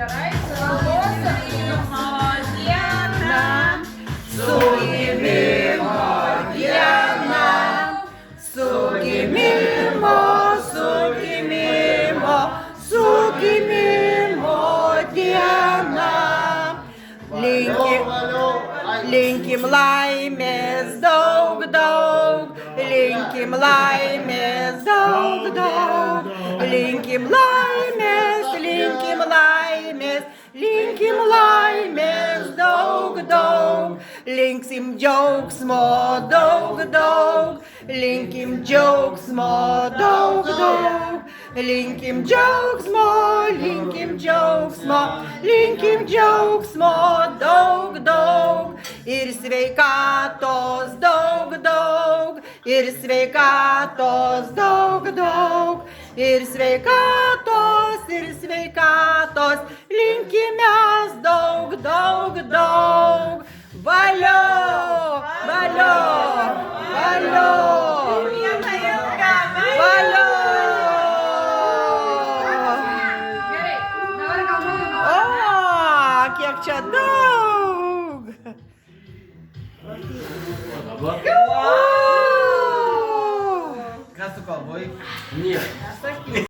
gerai. Su gimimo diena. Su gimimo diena. Su gimimo diena. Linkim laimės daug, linkim laimės daug, linkim laimės, linkim laimės daug, linksim džiaugsmo daug, linkim džiaugsmo daug, linkim džiaugsmo daug, ir sveikatos daug, ir sveikatos daug, ir sveikatos, linkimės daug. Valio! Valio! Kiek čia daug! Kas tu kalboj? Niekas.